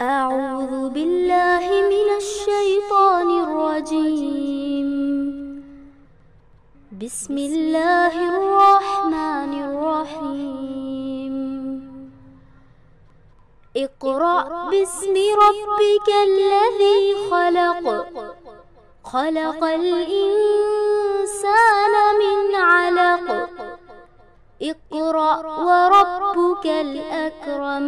أعوذ بالله من الشيطان الرجيم. بسم الله الرحمن الرحيم. اقرأ باسم ربك الذي خلق. خلق الإنسان من علق. اقرأ وربك الأكرم.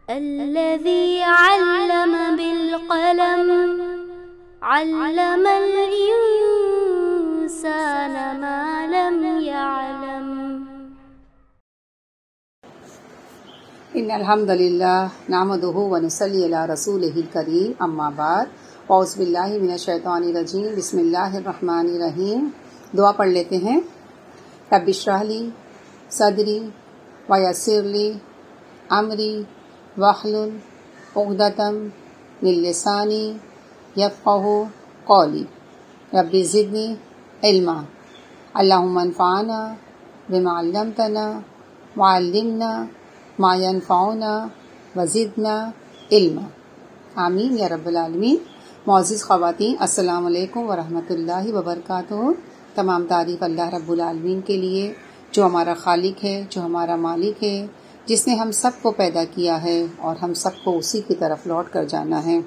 الذي علم بالقلم. علم الإنسان ما لم يعلم. إن الحمد لله نحمده ونصلي على رسوله الكريم أما بعد أعوذ بالله من الشیطان الرجیم بسم اللہ الرحمن الرحیم. دعا پڑھ لیتے ہیں. رب اشرح لی صدری ویسر لی امری واحلل عقدۃ من لسانی یفقهوا قولی. رب زدنی علما. اللہم انفعنا بما علمتنا وعلمنا ما ينفعنا وزدنا علما. آمین یا رب العالمین. معزز خواتین، السلام علیکم ورحمۃ اللہ وبرکاتہ. تمام تعریف اللہ رب العالمین کے لیے جو ہمارا خالق ہے، جو ہمارا مالک ہے، جس نے ہم سب کو پیدا کیا ہے اور ہم سب کو اسی کی طرف لوٹ کر جانا ہے.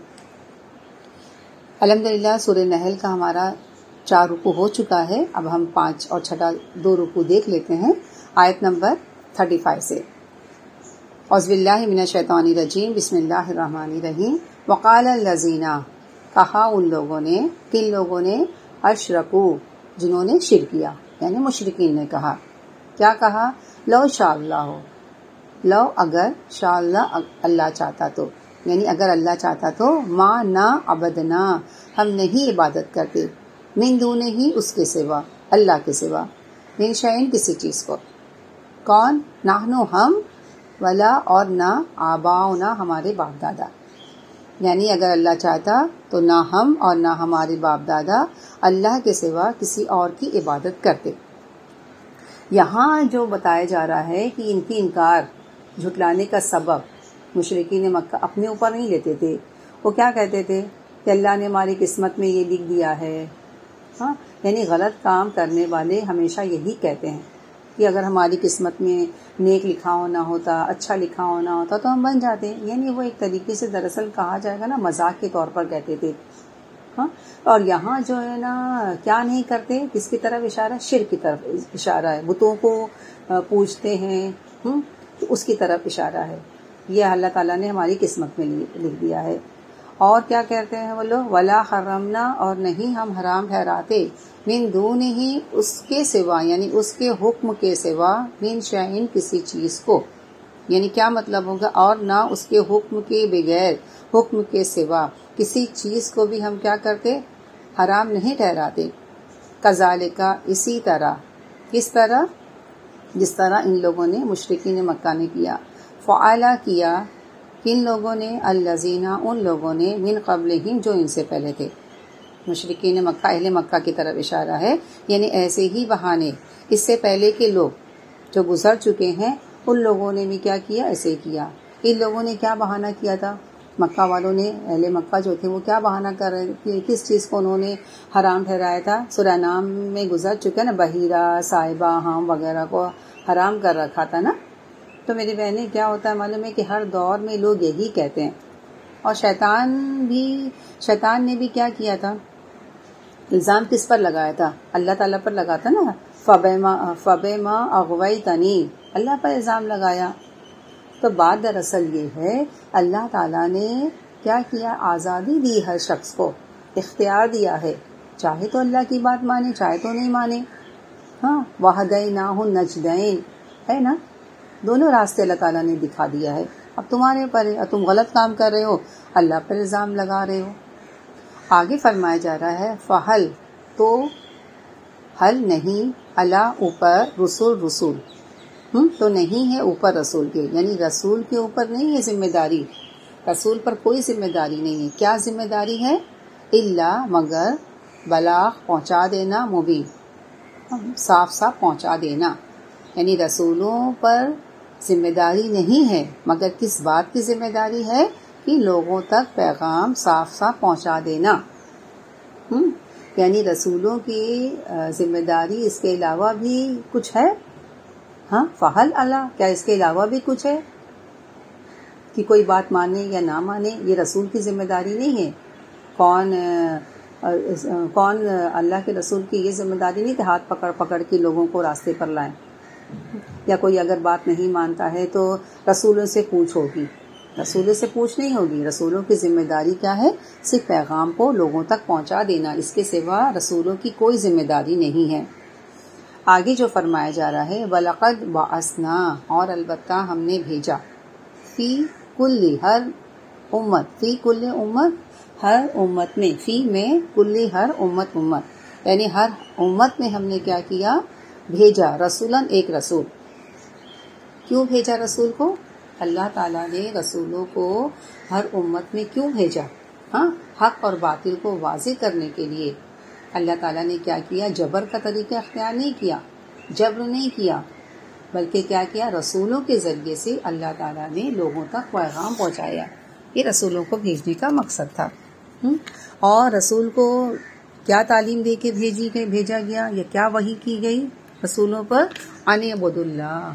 الحمدللہ سورہ نحل کا ہمارا 4 رکوع ہو چکا ہے. اب ہم 5 اور چھٹا 2 رکوع دیکھ لیتے ہیں آیت نمبر 35 سے. اعوذ باللہ من الشیطان الرجیم بسم اللہ الرحمن الرحیم. وقال الذین، کہا ان لوگوں نے، کن لوگوں نے؟ اشرکو، جنہوں نے شرک کیا، یعنی مشرکین نے کہا. کیا کہا؟ لو شاء اللہ، لو اگر، شاء اللہ اللہ چاہتا تو، یعنی اگر اللہ چاہتا تو، ما نہ عبدنا، ہم نہیں عبادت کرتے، من دونہ ہی، اس کے سوا، اللہ کے سوا، من شیئن کسی چیز کو. کون؟ نحنو ہم، ولا اور نہ، آباؤنا ہمارے باپ دادا. یعنی اگر اللہ چاہتا تو نہ ہم اور نہ ہمارے باپ دادا اللہ کے سوا کسی اور کی عبادت کرتے. یہاں جو بتایا جا رہا ہے کہ ان کی انکار، جھٹلانے کا سبب مشرکین مکہ اپنے اوپر نہیں لیتے تھے. وہ کیا کہتے تھے کہ اللہ نے ہماری قسمت میں یہ لکھ دیا ہے. ہاں، یعنی غلط کام کرنے والے ہمیشہ یہی کہتے ہیں کہ اگر ہماری قسمت میں نیک لکھا ہونا ہوتا، اچھا لکھا ہونا ہوتا تو ہم بن جاتے. یعنی وہ ایک طریقے سے دراصل کہا جائے گا نا مذاق کے طور پر کہتے تھے. ہاں، اور یہاں جو ہے نا کیا نہیں کرتے، کس کی طرف اشارہ؟ شرک کی طرف اشارہ ہے. بتوں کو پوجتے ہیں، تو اس کی طرف اشارہ ہے. یہ اللہ تعالیٰ نے ہماری قسمت میں لکھ دیا ہے. اور کیا کہتے ہیں وہ لوگ؟ ولا حرمنا، اور نہیں ہم حرام ٹھہراتے، من دونہ ہی، اس کے سوا، یعنی اس کے حکم کے سوا، من شیئن کسی چیز کو. یعنی کیا مطلب ہوگا؟ اور نہ اس کے حکم کے بغیر، حکم کے سوا کسی چیز کو بھی ہم کیا کرتے؟ حرام نہیں ٹھہراتے. کذالک، اسی طرح. کس طرح؟ جس طرح ان لوگوں نے، مشرکین مکہ نے کیا. فعلا، کیا. کن لوگوں نے؟ الذین، ان لوگوں نے، من قبلہم، جو ان سے پہلے تھے. مشرکین مکہ، اہل مکہ کی طرف اشارہ ہے. یعنی ایسے ہی بہانے اس سے پہلے کے لوگ جو گزر چکے ہیں، ان لوگوں نے بھی کیا کیا؟ ایسے ہی کیا. ان لوگوں نے کیا بہانہ کیا تھا؟ مکہ والوں نے، اہل مکہ جو تھے وہ کیا بہانہ کر رہے تھے؟ کس چیز کو انہوں نے حرام ٹھہرایا تھا؟ سورہ نام میں گزر چکا نا، بحیرہ، صائبہ، ہام وغیرہ کو حرام کر رکھا تھا نا. تو میری بہنیں کیا ہوتا ہے معلوم ہے کہ ہر دور میں لوگ یہی کہتے ہیں. اور شیطان نے بھی کیا کیا تھا؟ الزام کس پر لگایا تھا؟ اللہ تعالیٰ پر لگاتا نا. فَبِمَا أَغْوَيْتَنِي، اللہ پر الزام لگایا. تو بات دراصل یہ ہے، اللہ تعالیٰ نے کیا کیا؟ آزادی دی ہر شخص کو، اختیار دیا ہے. چاہے تو اللہ کی بات مانے، چاہے تو نہیں مانے. ہاں، وَهَدَيْنَاهُ النَّجْدَيْنِ، ہے نا، دونوں راستے اللہ تعالیٰ نے دکھا دیا ہے. اب تمہارے اوپر ہے، اور تم غلط کام کر رہے ہو، اللہ پر الزام لگا رہے ہو. آگے فرمایا جا رہا ہے فحل، تو حل نہیں، اللہ اوپر، رسول تو نہیں ہے اوپر رسول کے، یعنی رسول کے اوپر نہیں ہے ذمہ داری. رسول پر کوئی ذمہ داری نہیں ہے. کیا ذمہ داری ہے؟ الا، مگر، بلاغ، پہنچا دینا، مبین، صاف صاف پہنچا دینا. یعنی رسولوں پر ذمہ داری نہیں ہے، مگر کس بات کی ذمہ داری ہے؟ کہ لوگوں تک پیغام صاف صاف پہنچا دینا. یعنی رسولوں کی ذمہ داری اس کے علاوہ بھی کچھ ہے؟ ہاں، فہل اللہ، کیا اس کے علاوہ بھی کچھ ہے کہ کوئی بات مانے یا نہ مانے؟ یہ رسول کی ذمہ داری نہیں ہے. کون اللہ کے رسول کی یہ ذمہ داری نہیں کہ ہاتھ پکڑ پکڑ کے لوگوں کو راستے پر لائیں، یا کوئی اگر بات نہیں مانتا ہے تو رسولوں سے پوچھ ہوگی. رسولوں سے پوچھ نہیں ہوگی. رسولوں کی ذمہ داری کیا ہے؟ صرف پیغام کو لوگوں تک پہنچا دینا. اس کے سوا رسولوں کی کوئی ذمہ داری نہیں ہے. آگے جو فرمایا جا رہا ہے وَلَقَدْ بَعَثْنَا، اور البتہ ہم نے بھیجا، فی کل، ہر امت، فی کل امت، ہر امت میں، فی میں، کل ہر امت، یعنی ہر امت میں ہم نے کیا کیا؟ بھیجا، رسولاً، ایک رسول. کیوں بھیجا رسول کو؟ اللہ تعالیٰ نے رسولوں کو ہر امت میں کیوں بھیجا؟ ہاں، حق اور باطل کو واضح کرنے کے لیے. اللہ تعالیٰ نے کیا کیا؟ جبر کا طریقہ اختیار نہیں کیا، جبر نہیں کیا، بلکہ کیا کیا؟ رسولوں کے ذریعے سے اللہ تعالیٰ نے لوگوں تک پیغام پہنچایا. یہ رسولوں کو بھیجنے کا مقصد تھا. اور رسول کو کیا تعلیم دے کے بھیجا گیا، یا کیا وحی کی گئی رسولوں پر؟ ان اعبدوا اللہ،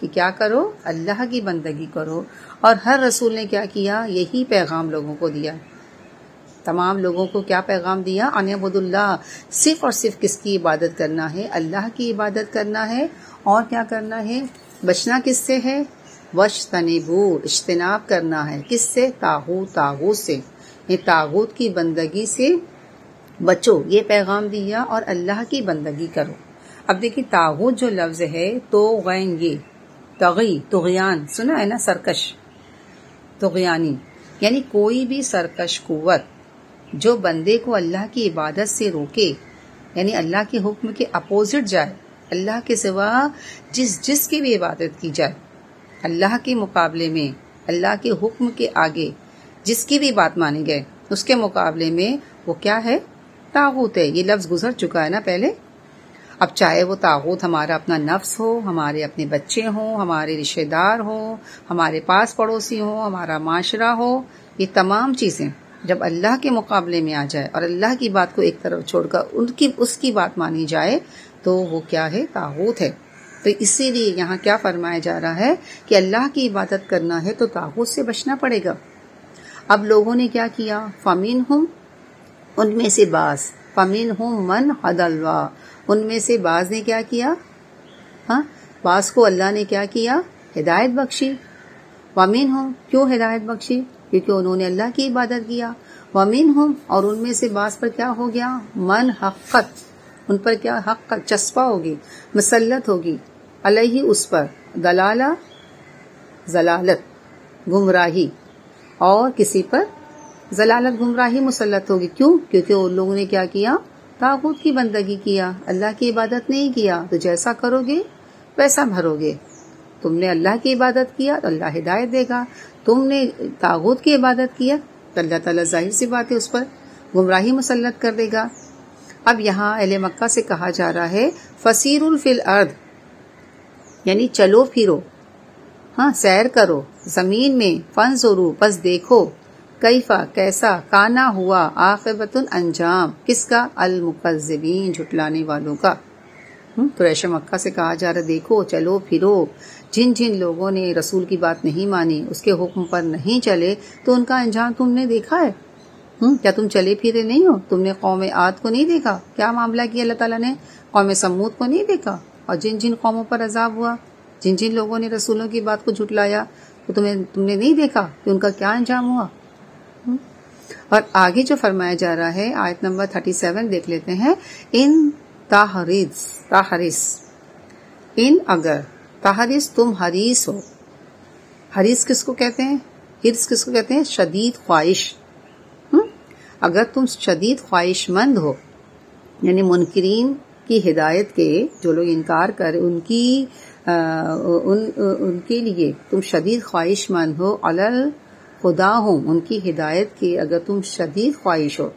کہ کیا کرو؟ اللہ کی بندگی کرو. اور ہر رسول نے کیا کیا؟ یہی پیغام لوگوں کو دیا. تمام لوگوں کو کیا پیغام دیا؟ ان اعبدوا اللہ، صرف اور صرف کس کی عبادت کرنا ہے؟ اللہ کی عبادت کرنا ہے. اور کیا کرنا ہے؟ بچنا کس سے ہے؟ وَاجْتَنِبُوا، اجتناب کرنا ہے. کس سے؟ طاغوت سے. یہ طاغوت کی بندگی سے بچو، یہ پیغام دیا. اور اللہ کی بندگی کرو. اب دیکھیں طاغوت جو لفظ ہے تو غین، یہ طغی، طغیان، سنا ہے نا، سرکش، طغیانی، یعنی کوئی بھی سرکش قوت جو بندے کو اللہ کی عبادت سے روکے، یعنی اللہ کے حکم کے اپوزٹ جائے، اللہ کے سوا جس کی بھی عبادت کی جائے، اللہ کے مقابلے میں، اللہ کے حکم کے آگے جس کی بھی بات مانی گئے، اس کے مقابلے میں وہ کیا ہے؟ طاغوت ہے. یہ لفظ گزر چکا ہے نا پہلے. اب چاہے وہ طاغوت ہمارا اپنا نفس ہو، ہمارے اپنے بچے ہوں، ہمارے رشتے دار ہوں، ہمارے پاس پڑوسی ہوں، ہمارا معاشرہ ہو، یہ تمام چیزیں جب اللہ کے مقابلے میں آ جائے اور اللہ کی بات کو ایک طرف چھوڑ کر اس کی بات مانی جائے تو وہ کیا ہے؟ طاغوت ہے. تو اسی لیے یہاں کیا فرمایا جا رہا ہے کہ اللہ کی عبادت کرنا ہے تو طاغوت سے بچنا پڑے گا. اب لوگوں نے کیا کیا؟ فَمِنْهُمْ، ان میں سے بعض، فَمِنْهُمْ مَنْ هَدَى اللَّهُ، ان میں سے بعض نے کیا کیا؟ ہاں، بعض کو اللہ نے کیا کیا؟ ہدایت بخشی. وَمِنْهُمْ، کیوں ہدایت بخشی؟ کیونکہ انہوں نے اللہ کی عبادت کیا. وَمِنْهُمْ، اور ان میں سے بعض پر کیا ہو گیا؟ مَنْ حَقَّتْ، ان پر کیا؟ حق چسپا ہوگی، مسلط ہوگی، علیہ، اس پر، دلالہ، ضلالت، گمراہی، اور کسی پر ضلالت، گمراہی مسلط ہوگی. کیوں؟ کیونکہ ان لوگوں نے کیا کیا؟ طاغوت کی بندگی کیا، اللہ کی عبادت نہیں کیا. تو جیسا کرو گے ویسا بھرو گے. تم نے اللہ کی عبادت کیا تو اللہ ہدایت دے گا، تم نے طاغوت کی عبادت کیا تو اللہ تعالیٰ ظاہر سی بات ہے اس پر گمراہی مسلط کر دے گا. اب یہاں اہل مکہ سے کہا جا رہا ہے فسیروا فی الارض، یعنی چلو پھرو، ہاں، سیر کرو زمین میں. فانظروا، پس دیکھو، کیفا، کیسا، کانا، ہوا، عاقبۃ، انجام، کس کا؟ المکذبین، جھٹلانے والوں کا. قریش مکہ سے کہا جا رہا دیکھو، چلو پھرو، جن لوگوں نے رسول کی بات نہیں مانی، اس کے حکم پر نہیں چلے، تو ان کا انجام تم نے دیکھا ہے. کیا تم چلے پھرے نہیں ہو؟ تم نے قوم عاد کو نہیں دیکھا؟ کیا معاملہ کیا اللہ تعالیٰ نے؟ قوم سمود کو نہیں دیکھا؟ اور جن قوموں پر عذاب ہوا، جن لوگوں نے رسولوں کی بات کو جھٹلایا، تو تم نے نہیں دیکھا کہ ان کا کیا انجام ہوا؟ اور آگے جو فرمایا جا رہا ہے آیت نمبر 37 دیکھ لیتے ہیں. ان تحرس، ان اگر، تحرس تم حریص ہو. حریص کس کو کہتے ہیں؟ حرص کس کو کہتے ہیں؟ شدید خواہش. اگر تم شدید خواہش مند ہو، یعنی منکرین کی ہدایت کے، جو لوگ انکار کرے ان کے لیے تم شدید خواہش مند ہو، علل خدا ہوں، ان کی ہدایت کی اگر تم شدید خواہش ہو،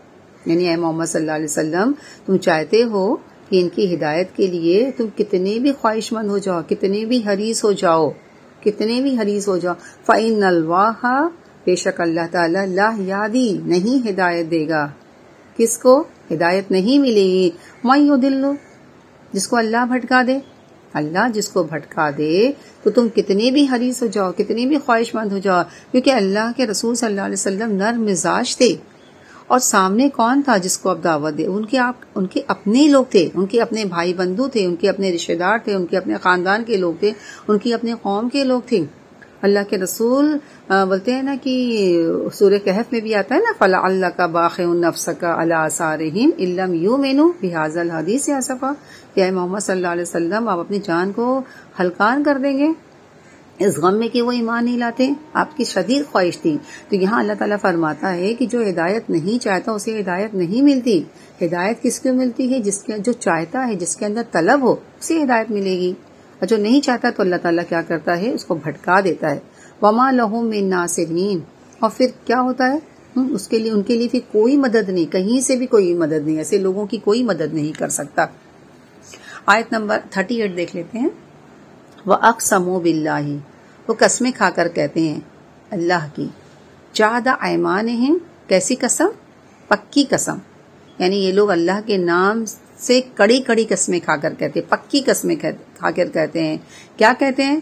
یعنی اے محمد صلی اللہ علیہ وسلم تم چاہتے ہو کہ ان کی ہدایت کے لیے تم کتنے بھی خواہش مند ہو جاؤ، کتنے بھی حریص ہو جاؤ، فَإِنَّ اللَّهَ بے شک اللہ تعالیٰ لا یادی نہیں ہدایت دے گا، کس کو ہدایت نہیں ملے گی، من یضل جس کو اللہ بھٹکا دے، اللہ جس کو بھٹکا دے تو تم کتنے بھی حریص ہو جاؤ، کتنے بھی خواہش مند ہو جاؤ، کیونکہ اللہ کے رسول صلی اللہ علیہ وسلم نرم مزاج تھے، اور سامنے کون تھا جس کو اب دعوت دے، ان کے اپنے لوگ تھے، ان کے اپنے بھائی بندو تھے، ان کے اپنے رشتہ دار تھے، ان کے اپنے خاندان کے لوگ تھے، ان کی اپنے قوم کے لوگ تھے۔ اللہ کے رسول بولتے ہیں نا کہ سورہ کہف میں بھی آتا ہے نا فَلَعَلَّكَ بَاخِعٌ نَفْسَكَ عَلَىٰ آثَارِهِمْ إِن لَّمْ يُؤْمِنُوا بِهَٰذَا الْحَدِيثِ آسَفًا، کہ اے محمد صلی اللہ علیہ وسلم آپ اپنی جان کو ہلکان کر دیں گے اس غم میں کہ وہ ایمان نہیں لاتے، آپ کی شدید خواہش تھی۔ تو یہاں اللہ تعالیٰ فرماتا ہے کہ جو ہدایت نہیں چاہتا اسے ہدایت نہیں ملتی۔ ہدایت کس کو ملتی ہے؟ جو چاہتا ہے، جس کے اندر طلب ہو اسے ہدایت ملے گی، اور جو نہیں چاہتا تو اللہ تعالیٰ کیا کرتا ہے، اس کو بھٹکا دیتا ہے۔ وَمَا لَهُم مِّن نَاصِرِينَ، اور پھر کیا ہوتا ہے، ان کے لیے پھر کوئی مدد نہیں، کہیں سے بھی کوئی مدد نہیں، ایسے لوگوں کی کوئی مدد نہیں کر سکتا۔ آیت نمبر 38 دیکھ لیتے ہیں۔ وَأَقْسَمُوا بِاللَّهِ، وہ قسمیں کھا کر کہتے ہیں اللہ کی، جَهْدَ أَيْمَانِهِمْ، کیسی قسم؟ پکی قسم، یعنی یہ لوگ اللہ کے نام سے کڑی کڑی قسمیں کھا کر کہتے ہیں، پکی قسمیں کھا کر کہتے ہیں۔ کیا کہتے ہیں؟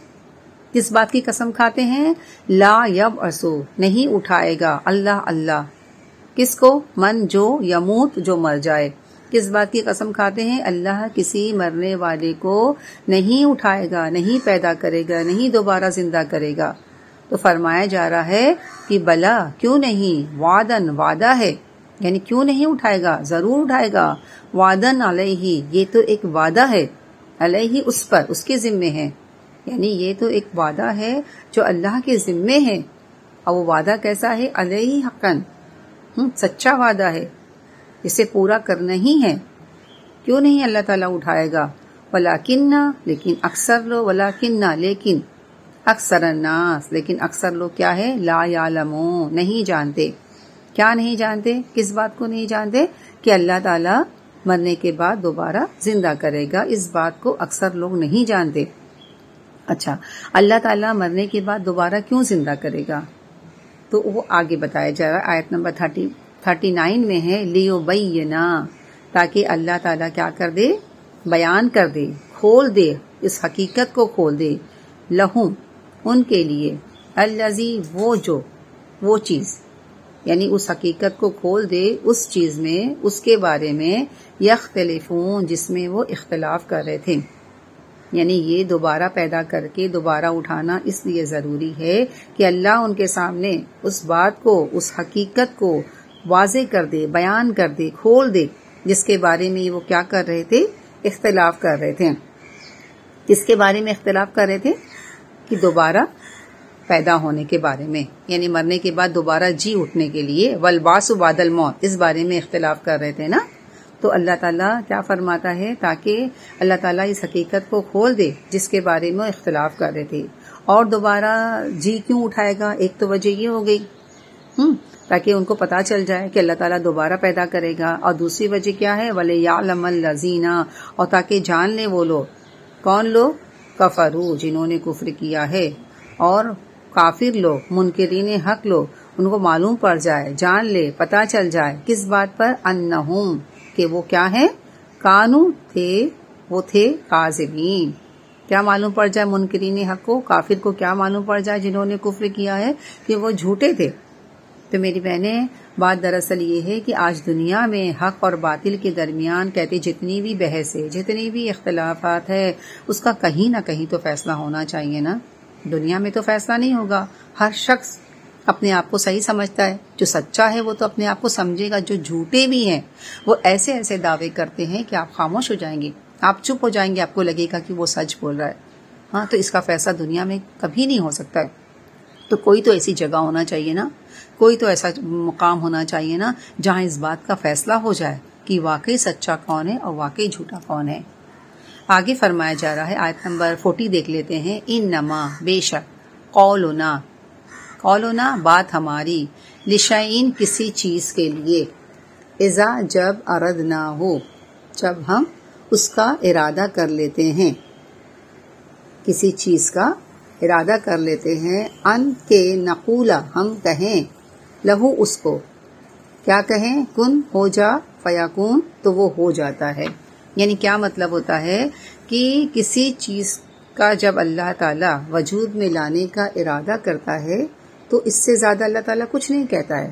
کس بات کی قسم کھاتے ہیں؟ لا یبعث، نہیں اٹھائے گا اللہ کس کو؟ من جو یموت، جو مر جائے۔ کس بات کی قسم کھاتے ہیں؟ اللہ کسی مرنے والے کو نہیں اٹھائے گا، نہیں پیدا کرے گا، نہیں دوبارہ زندہ کرے گا۔ تو فرمایا جا رہا ہے کہ بلا، کیوں نہیں، وعدن، وعدہ ہے، یعنی کیوں نہیں اٹھائے گا، ضرور اٹھائے گا۔ وعدن علیہ، یہ تو ایک وعدہ ہے، علیہ اس پر، اس کے ذمے ہے، یعنی یہ تو ایک وعدہ ہے جو اللہ کے ذمے ہے، اور وہ وعدہ کیسا ہے؟ علیہ حقن، سچا وعدہ ہے، اسے پورا کرنا ہی ہے۔ کیوں نہیں اللہ تعالیٰ اٹھائے گا؟ ولیکن، لیکن اکثر لوگ، ولیکن لیکن اکثر الناس، لیکن اکثر لوگ کیا ہے؟ لا یعلمون، نہیں جانتے۔ کیا نہیں جانتے؟ کس بات کو نہیں جانتے؟ کہ اللہ تعالیٰ مرنے کے بعد دوبارہ زندہ کرے گا، اس بات کو اکثر لوگ نہیں جانتے۔ اچھا، اللہ تعالیٰ مرنے کے بعد دوبارہ کیوں زندہ کرے گا؟ تو وہ آگے بتایا جا رہا ہے، آیت نمبر 39 میں ہے، لیبینا، تاکہ اللہ تعالیٰ کیا کر دے؟ بیان کر دے، کھول دے، اس حقیقت کو کھول دے، لہم، ان کے لیے، الذی، وہ چیز، یعنی اس حقیقت کو کھول دے اس چیز میں، اس کے بارے میں، یختلفون، جس میں وہ اختلاف کر رہے تھے۔ یعنی یہ دوبارہ پیدا کر کے دوبارہ اٹھانا اس لیے ضروری ہے کہ اللہ ان کے سامنے اس بات کو، اس حقیقت کو واضح کر دے، بیان کر دے، کھول دے، جس کے بارے میں وہ کیا کر رہے تھے؟ اختلاف کر رہے تھے۔ کس کے بارے میں اختلاف کر رہے تھے؟ کہ دوبارہ پیدا ہونے کے بارے میں، یعنی مرنے کے بعد دوبارہ جی اٹھنے کے لیے، والبعث بعد الموت، اس بارے میں اختلاف کر رہے تھے نا۔ تو اللہ تعالیٰ کیا فرماتا ہے؟ تاکہ اللہ تعالیٰ اس حقیقت کو کھول دے جس کے بارے میں اختلاف کر رہے تھے۔ اور دوبارہ جی کیوں اٹھائے گا؟ ایک تو وجہ یہ ہو گئی تاکہ ان کو پتا چل جائے کہ اللہ تعالیٰ دوبارہ پیدا کرے گا، اور دوسری وجہ کیا ہے؟ وَلِيَعْلَمَ الَّذِينَ، اور تاکہ جان لیں وہ لوگ، کون لوگ؟ کفروا، جنہوں نے کفر کیا ہے، اور کافر لوگ، منکرین حق لوگ، ان کو معلوم پڑ جائے، جان لے، پتا چل جائے، کس بات پر؟ انہم، کہ وہ کیا ہے؟ کانو، تھے، وہ تھے، کاذبین، کیا معلوم پڑ جائے منکرین حق کو، کافر کو کیا معلوم پڑ جائے جنہوں نے کفر کیا ہے؟ کہ وہ جھوٹے تھے۔ تو میری بہنیں، بات دراصل یہ ہے کہ آج دنیا میں حق اور باطل کے درمیان کہتے جتنی بھی بحث ہے، جتنی بھی اختلافات ہے، اس کا کہیں نہ کہیں تو فیصلہ ہونا چاہیے نا۔ دنیا میں تو فیصلہ نہیں ہوگا، ہر شخص اپنے آپ کو صحیح سمجھتا ہے، جو سچا ہے وہ تو اپنے آپ کو سمجھے گا، جو جھوٹے بھی ہیں وہ ایسے ایسے دعوے کرتے ہیں کہ آپ خاموش ہو جائیں گے، آپ چپ ہو جائیں گے، آپ کو لگے گا کہ وہ سچ بول رہا ہے۔ ہاں، تو اس کا فیصلہ دنیا میں کبھی نہیں ہو سکتا ہے۔ تو کوئی تو ایسی جگہ ہونا چاہیے نا، کوئی تو ایسا مقام ہونا چاہیے نا جہاں اس بات کا فیصلہ ہو جائے کہ واقعی سچا کون ہے اور واقعی جھوٹا کون ہے۔ آگے فرمایا جا رہا ہے، آیت نمبر 40 دیکھ لیتے ہیں، انما، بے شک، قولنا، قولنا بات ہماری، لشیئن کسی چیز کے لیے، اذا جب اردنا ہو، جب ہم اس کا ارادہ کر لیتے ہیں، کسی چیز کا ارادہ کر لیتے ہیں ان کے نقولا ہم کہیں لہو اس کو، کیا کہیں؟ کن ہو جا فیکون تو وہ ہو جاتا ہے. یعنی کیا مطلب ہوتا ہے کہ کسی چیز کا جب اللہ تعالیٰ وجود میں لانے کا ارادہ کرتا ہے تو اس سے زیادہ اللہ تعالیٰ کچھ نہیں کہتا ہے.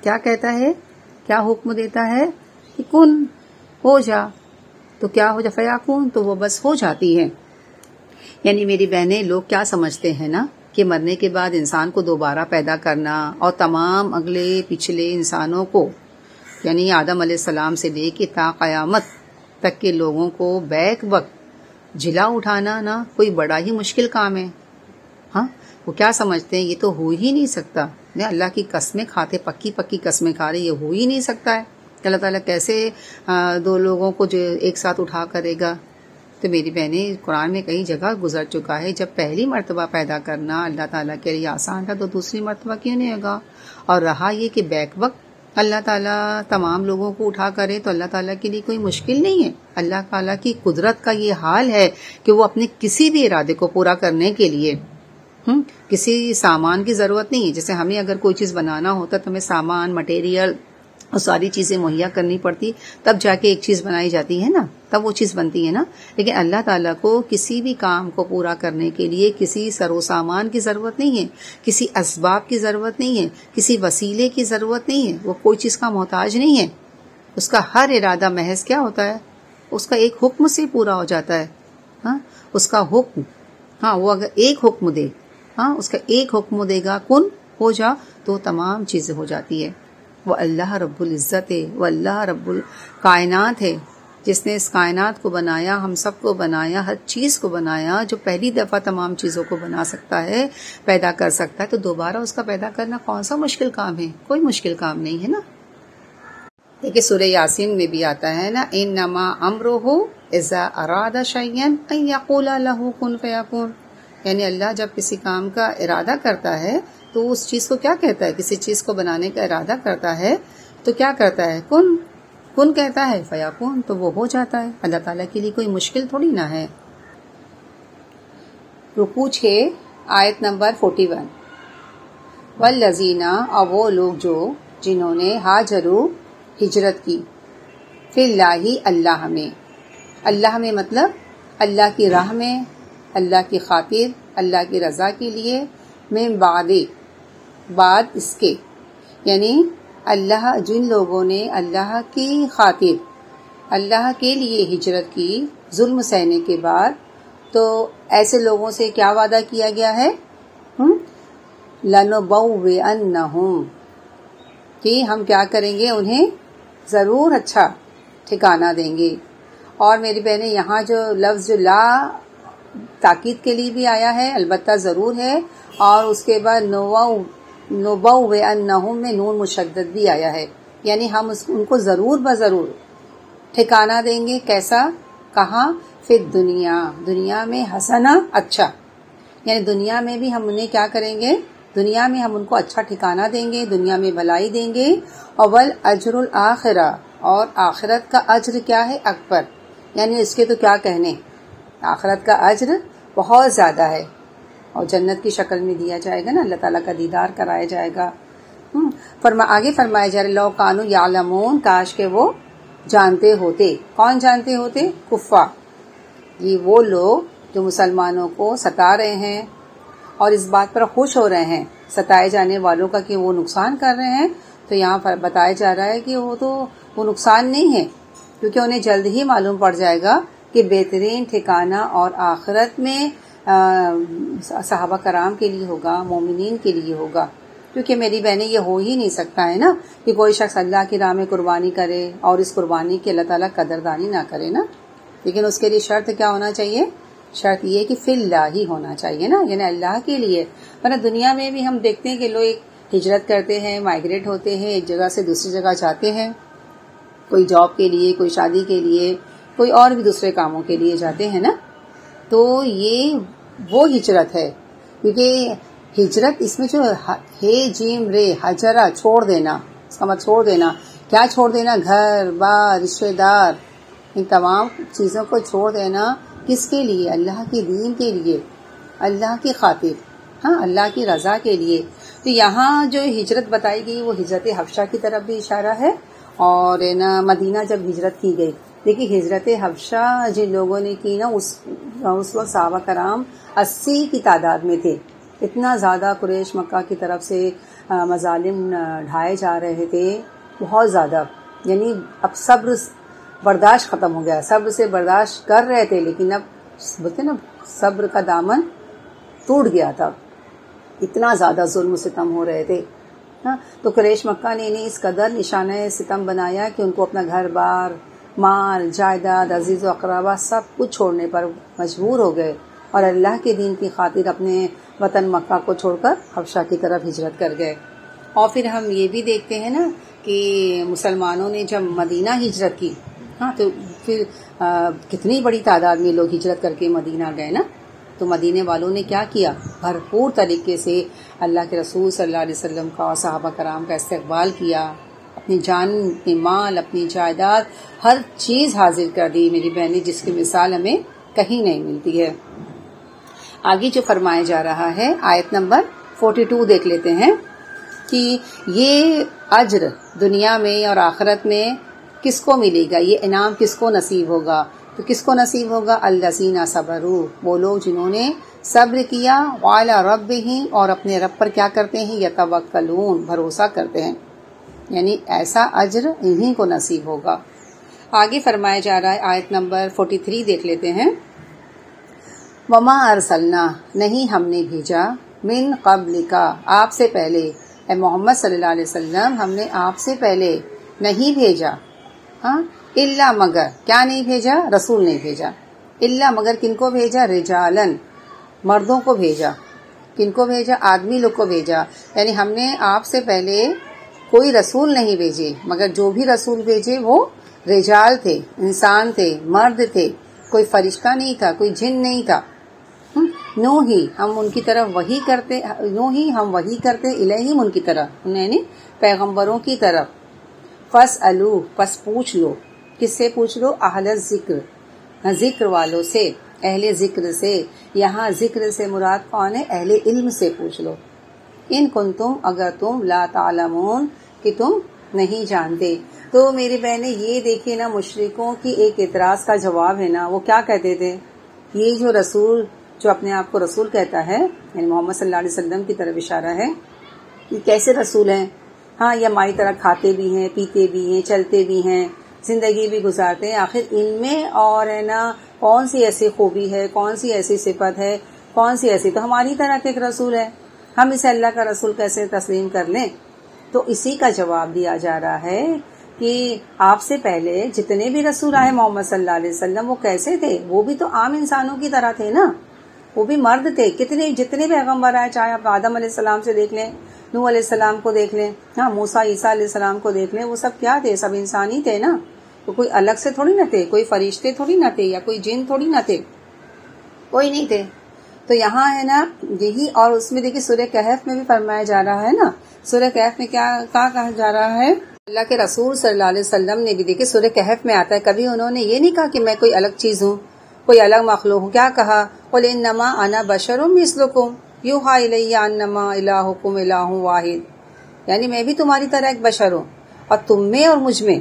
کیا کہتا ہے؟ کیا حکم دیتا ہے کہ کن ہو جا، تو کیا ہو جا فیکون تو وہ بس ہو جاتی ہے. یعنی میری بہنیں، لوگ کیا سمجھتے ہیں نا کہ مرنے کے بعد انسان کو دوبارہ پیدا کرنا اور تمام اگلے پچھلے انسانوں کو، یعنی آدم علیہ السلام سے لے کے تا قیامت تک کے لوگوں کو بیک وقت جلا اٹھانا نا کوئی بڑا ہی مشکل کام ہے. ہاں، وہ کیا سمجھتے ہیں یہ تو ہو ہی نہیں سکتا. اللہ کی قسمیں کھاتے، پکی پکی قسمیں کھا رہے، یہ ہو ہی نہیں سکتا ہے. اللہ تعالیٰ کیسے دو لوگوں کو جو ایک ساتھ اٹھا کرے گا؟ تو میری بہنیں، قرآن میں کئی جگہ گزر چکا ہے جب پہلی مرتبہ پیدا کرنا اللہ تعالیٰ کے لیے آسان تھا تو دوسری مرتبہ کیوں نہیں ہوگا؟ اور رہا یہ کہ بیک وقت اللہ تعالیٰ تمام لوگوں کو اٹھا کرے تو اللہ تعالیٰ کے لیے کوئی مشکل نہیں ہے. اللہ تعالیٰ کی قدرت کا یہ حال ہے کہ وہ اپنے کسی بھی ارادے کو پورا کرنے کے لیے کسی سامان کی ضرورت نہیں ہے. جیسے ہمیں اگر کوئی چیز بنانا ہوتا تو ہمیں سامان، مٹیریل اور ساری چیزیں مہیا کرنی پڑتی، تب جا کے ایک چیز بنائی جاتی ہے نا، تب وہ چیز بنتی ہے نا. لیکن اللہ تعالیٰ کو کسی بھی کام کو پورا کرنے کے لیے کسی سر و سامان کی ضرورت نہیں ہے، کسی اسباب کی ضرورت نہیں ہے، کسی وسیلے کی ضرورت نہیں ہے. وہ کوئی چیز کا محتاج نہیں ہے. اس کا ہر ارادہ محض کیا ہوتا ہے؟ اس کا ایک حکم سے پورا ہو جاتا ہے. ہاں، اس کا حکم، ہاں، وہ اگر ایک حکم دے، ہاں، اس کا ایک حکم دے گا کن ہو جا تو تمام چیزیں ہو جاتی ہے. وہ اللہ رب العزت ہے، وہ اللہ رب الکائنات ہے، جس نے اس کائنات کو بنایا، ہم سب کو بنایا، ہر چیز کو بنایا، جو پہلی دفعہ تمام چیزوں کو بنا سکتا ہے، پیدا کر سکتا ہے. تو دوبارہ اس کا پیدا کرنا کون سا مشکل کام ہے؟ کوئی مشکل کام نہیں ہے نا. دیکھیں سورہ یاسین میں بھی آتا ہے نا، انما امرہ اذا اراد شیئا ان یقول لہ کن فیکون. یعنی اللہ جب کسی کام کا ارادہ کرتا ہے تو اس چیز کو کیا کہتا ہے؟ کسی چیز کو بنانے کا ارادہ کرتا ہے تو کیا کرتا ہے؟ کن، کن کہتا ہے، فیکون تو وہ ہو جاتا ہے. اللہ تعالیٰ کے لیے کوئی مشکل تھوڑی نہ ہے. رکوع 6 آیت نمبر 41. والذین، اور وہ لوگ جو جنہوں نے ہاجروا ہجرت کی، فی اللہ اللہ میں، اللہ میں مطلب اللہ کی راہ میں، اللہ کی خاطر، اللہ کی رضا کے لیے، من بعد اس کے، یعنی اللہ جن لوگوں نے اللہ کی خاطر، اللہ کے لیے ہجرت کی ظلم سہنے کے بعد، تو ایسے لوگوں سے کیا وعدہ کیا گیا ہے؟ لَنُبَوِّئَنَّهُمْ، کہ ہم کیا کریں گے؟ انہیں ضرور اچھا ٹھکانہ دیں گے. اور میری بہنیں، یہاں جو لفظ جو لا تاکید کے لیے بھی آیا ہے، البتہ ضرور ہے، اور اس کے بعد نُبَوِّئَنَّهُمْ میں نون مشدد بھی آیا ہے. یعنی ہم ان کو ضرور بضرور ٹھکانہ دیں گے. کیسا؟ کہاں؟ فی الدنیا، دنیا میں، حسنہ اچھا. یعنی دنیا میں بھی ہم انہیں کیا کریں گے؟ دنیا میں ہم ان کو اچھا ٹھکانہ دیں گے، دنیا میں بھلائی دیں گے. اول اجر الآخرہ، اور آخرت کا اجر کیا ہے؟ اکبر. یعنی اس کے تو کیا کہنے، آخرت کا اجر بہت زیادہ ہے، اور جنت کی شکل میں دیا جائے گا نا، اللہ تعالیٰ کا دیدار کرایا جائے گا. آگے فرمایا جا رہا لو کانوا یعلمون، کاش کہ وہ جانتے ہوتے. کون جانتے ہوتے؟ کفار، یہ وہ لوگ جو مسلمانوں کو ستا رہے ہیں اور اس بات پر خوش ہو رہے ہیں ستائے جانے والوں کا کہ وہ نقصان کر رہے ہیں. تو یہاں پر بتایا جا رہا ہے کہ وہ نقصان نہیں ہے، کیونکہ انہیں جلد ہی معلوم پڑ جائے گا کہ بہترین ٹھکانہ اور آخرت میں صحابہ کرام کے لیے ہوگا، مومنین کے لیے ہوگا. کیونکہ میری بہنیں، یہ ہو ہی نہیں سکتا ہے نا کہ کوئی شخص اللہ کی راہ میں قربانی کرے اور اس قربانی کی اللہ تعالیٰ قدردانی نہ کرے نا. لیکن اس کے لیے شرط کیا ہونا چاہیے؟ شرط یہ کہ فی اللہ ہی ہونا چاہیے نا، یعنی اللہ کے لیے. ورنہ دنیا میں بھی ہم دیکھتے ہیں کہ لوگ ہجرت کرتے ہیں، مائگریٹ ہوتے ہیں، ایک جگہ سے دوسری جگہ جاتے ہیں، کوئی جاب کے لیے، کوئی شادی کے لیے، کوئی اور بھی دوسرے کاموں کے لیے جاتے ہیں نا. تو یہ وہ ہجرت ہے، کیونکہ ہجرت اس میں جو ہے جیم رے ہجرا، چھوڑ دینا، اس کا مطلب چھوڑ دینا. کیا چھوڑ دینا؟ گھر بار، رشتے دار، ان تمام چیزوں کو چھوڑ دینا. کس کے لیے؟ اللہ کے دین کے لیے، اللہ کی خاطر، ہاں اللہ کی رضا کے لیے۔ تو یہاں جو ہجرت بتائی گئی وہ ہجرت حبشہ کی طرف بھی اشارہ ہے، اور نا مدینہ جب ہجرت کی گئی، دیکھیے ہجرت حبشہ جن لوگوں نے کی نا اس وقت صحابہ کرام 80 کی تعداد میں تھے۔ اتنا زیادہ قریش مکہ کی طرف سے مظالم ڈھائے جا رہے تھے، بہت زیادہ، یعنی اب صبر برداشت ختم ہو گیا، صبر سے برداشت کر رہے تھے لیکن اب بولتے نا صبر کا دامن ٹوٹ گیا تھا، اتنا زیادہ ظلم و ستم ہو رہے تھے۔ ہاں تو قریش مکہ نے انہیں اس قدر نشانہ ستم بنایا کہ ان کو اپنا گھر بار، مال، جائیداد، عزیز و اقربا سب کچھ چھوڑنے پر مجبور ہو گئے، اور اللہ کے دین کی خاطر اپنے وطن مکہ کو چھوڑ کر حبشہ کی طرف ہجرت کر گئے۔ اور پھر ہم یہ بھی دیکھتے ہیں نا کہ مسلمانوں نے جب مدینہ ہجرت کی، ہاں تو پھر کتنی بڑی تعداد میں لوگ ہجرت کر کے مدینہ گئے نا، تو مدینے والوں نے کیا کیا، بھرپور طریقے سے اللہ کے رسول صلی اللہ علیہ وسلم کا اور صحابہ کرام کا استقبال کیا، اپنی جان، اپنی مال، اپنی جائیداد، ہر چیز حاضر کر دی میری بہنیں، جس کی مثال ہمیں کہیں نہیں ملتی ہے۔ آگے جو فرمایا جا رہا ہے آیت نمبر 42 دیکھ لیتے ہیں کہ یہ اجر دنیا میں اور آخرت میں کس کو ملے گا، یہ انعام کس کو نصیب ہوگا؟ تو کس کو نصیب ہوگا؟ الذین صبروا، وہ لوگ جنہوں نے صبر کیا، وعلی ربہم، اور اپنے رب پر کیا کرتے ہیں، یتوکلون، بھروسہ کرتے ہیں، یعنی ایسا اجر انہیں کو نصیب ہوگا۔ آگے فرمایا جا رہا ہے آیت نمبر 43 دیکھ لیتے ہیں، وما ارسلنا، نہیں ہم نے بھیجا، من قبلک، آپ سے پہلے، اے محمد صلی اللہ علیہ وسلم ہم نے آپ سے پہلے نہیں بھیجا، ہاں الا مگر، کیا نہیں بھیجا؟ رسول نہیں بھیجا، الا مگر کن کو بھیجا؟ رجالن، مردوں کو بھیجا۔ کن کو بھیجا؟ آدمی لوگ کو بھیجا، یعنی ہم نے آپ سے پہلے کوئی رسول نہیں بھیجے، مگر جو بھی رسول بھیجے وہ رجال تھے، انسان تھے، مرد تھے، کوئی فرشتہ نہیں تھا، کوئی جن نہیں تھا۔ نو ہی ہم ان کی طرف وحی کرتے، نو ہی ہم وحی کرتے الیہم، ان کی طرف، یعنی پیغمبروں کی طرف۔ فاسألوا، پس پوچھ لو، کس سے پوچھ لو؟ اہل الذکر، ذکر والوں سے، اہل ذکر سے۔ یہاں ذکر سے مراد کون ہے؟ اہل علم سے پوچھ لو، ان کنتم، اگر تم، لا تعلمون، کہ تم نہیں جانتے۔ تو میری بہنیں یہ دیکھیے نا، مشرکوں کی ایک اعتراض کا جواب ہے نا، وہ کیا کہتے تھے، یہ جو رسول، جو اپنے آپ کو رسول کہتا ہے، یعنی محمد صلی اللہ علیہ وسلم کی طرف اشارہ ہے، یہ کیسے رسول ہیں؟ ہاں یہ ہماری طرح کھاتے بھی ہیں، پیتے بھی ہیں، چلتے بھی ہیں، زندگی بھی گزارتے ہیں، آخر ان میں اور ہے نا کون سی ایسی خوبی ہے، کون سی ایسی صفت ہے، کون سی ایسی، تو ہماری طرح کے ایک رسول ہے، ہم اسے اللہ کا رسول کیسے تسلیم کر لیں؟ تو اسی کا جواب دیا جا رہا ہے کہ آپ سے پہلے جتنے بھی رسول آئے محمد صلی اللہ علیہ وسلم، وہ کیسے تھے؟ وہ بھی تو عام انسانوں کی طرح تھے نا، وہ بھی مرد تھے۔ جتنے پیغمبر آئے، چاہے آپ آدم علیہ السلام سے دیکھ لیں، نوح علیہ السلام کو دیکھ لیں، ہاں موسیٰ عیسیٰ علیہ السلام کو دیکھ لیں، وہ سب کیا تھے؟ سب انسان ہی تھے نا، تو کوئی الگ سے تھوڑی نہ تھے، کوئی فرشتے تھوڑی نہ تھے، یا کوئی جن تھوڑی نہ تھے، کوئی نہیں تھے۔ تو یہاں ہے نا یہی، اور اس میں دیکھیے سورہ کہف میں بھی فرمایا جا رہا ہے نا، سورہ کہف میں کیا کہا جا رہا ہے؟ اللہ کے رسول صلی اللہ علیہ وسلم نے بھی، دیکھیے سورہ کہف میں آتا ہے، کبھی انہوں نے یہ نہیں کہا کہ میں کوئی الگ چیز ہوں، کوئی الگ مخلوق ہوں، کیا کہا؟ قل انما انا بشر مثلکم یوحی الی انما الہکم الہ واحد، یعنی میں بھی تمہاری طرح ایک بشر ہوں، اور تم میں اور مجھ میں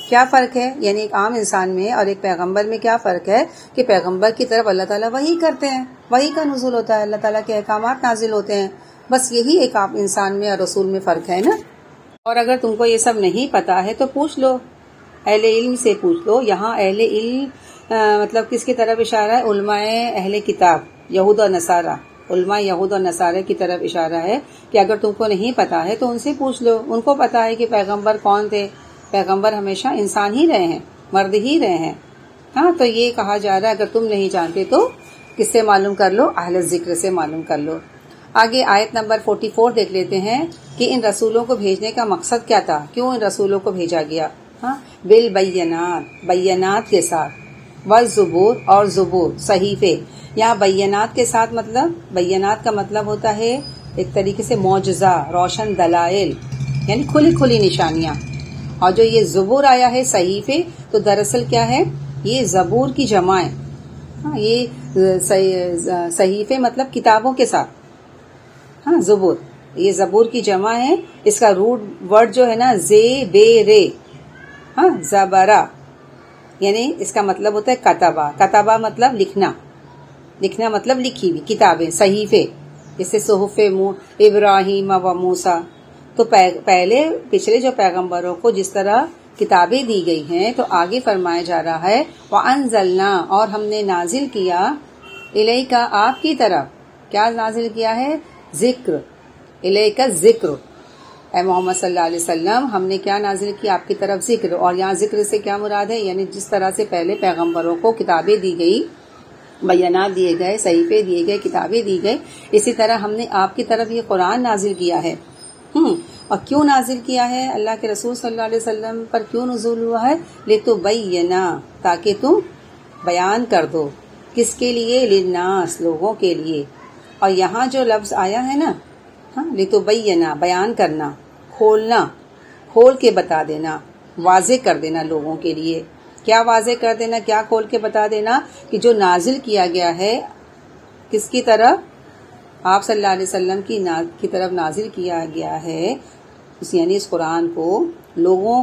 کیا فرق ہے؟ یعنی ایک عام انسان میں اور ایک پیغمبر میں کیا فرق ہے کہ پیغمبر کی طرف اللہ تعالیٰ وحی کرتے ہیں، وحی کا نزول ہوتا ہے، اللہ تعالیٰ کے احکامات نازل ہوتے ہیں، بس یہی ایک عام انسان میں اور رسول میں فرق ہے نا۔ اور اگر تم کو یہ سب نہیں پتا ہے تو پوچھ لو، اہل علم سے پوچھ لو۔ یہاں اہل علم مطلب کس کی طرف اشارہ ہے؟ علماء اہل کتاب، یہود و نصارہ، علماء یہود و نصارہ کی طرف اشارہ ہے کہ اگر تم کو نہیں پتا ہے تو ان سے پوچھ لو، ان کو پتا ہے کہ پیغمبر کون تھے، پیغمبر ہمیشہ انسان ہی رہے ہیں، مرد ہی رہے ہیں، ہاں تو یہ کہا جا رہا ہے اگر تم نہیں جانتے تو کس سے معلوم کر لو؟ اہل ذکر سے معلوم کر لو۔ آگے آیت نمبر 44 دیکھ لیتے ہیں کہ ان رسولوں کو بھیجنے کا مقصد کیا تھا، کیوں ان رسولوں کو بھیجا گیا؟ ہاں بالبینات، بینات کے ساتھ، والزبور، اور زبور، صحیفے۔ یہاں بینات کے ساتھ مطلب، بینات کا مطلب ہوتا ہے ایک طریقے سے معجزہ، روشن دلائل، یعنی کھلی کھلی نشانیاں۔ اور جو یہ زبور آیا ہے، صحیفے، تو دراصل کیا ہے؟ یہ زبور کی جمع ہے، ہاں یہ صحیفے مطلب کتابوں کے ساتھ. ہاں زبور یہ زبور کی جمع ہے. اس کا روٹ ورڈ جو ہے نا زے بے رے. ہاں زبرا یعنی اس کا مطلب ہوتا ہے کتبہ. کتبہ مطلب لکھنا. لکھنا مطلب لکھی ہوئی کتابیں صحیفے جیسے صحف ابراہیم و موسیٰ. تو پہلے پچھلے جو پیغمبروں کو جس طرح کتابیں دی گئی ہیں تو آگے فرمایا جا رہا ہے وَأَنزَلْنَا اور ہم نے نازل کیا الیک آپ کی طرف. کیا نازل کیا ہے؟ ذکر. الیک ذکر. اے محمد صلی اللہ علیہ وسلم ہم نے کیا نازل کیا آپ کی طرف؟ ذکر. اور یہاں ذکر سے کیا مراد ہے؟ یعنی جس طرح سے پہلے پیغمبروں کو کتابیں دی گئی، بیانات دیے گئے، صحیفے دیے گئے، کتابیں دی گئی، اسی طرح ہم نے آپ کی طرف یہ قرآن نازل کیا ہے. اور کیوں نازل کیا ہے؟ اللہ کے رسول صلی اللہ علیہ وسلم پر کیوں نزول ہوا ہے؟ لِتُبَيِّنَ تاکہ تم بیان کر دو. کس کے لیے؟ للناس لوگوں کے لیے. اور یہاں جو لفظ آیا ہے نا لِتُبَيِّنَ بیان کرنا، کھولنا، کھول کے بتا دینا، واضح کر دینا لوگوں کے لیے. کیا واضح کر دینا؟ کیا کھول کے بتا دینا؟ کہ جو نازل کیا گیا ہے کس کی طرف؟ آپ صلی اللہ علیہ وسلم کی طرف نازل کیا گیا ہے. یعنی اس قرآن کو لوگوں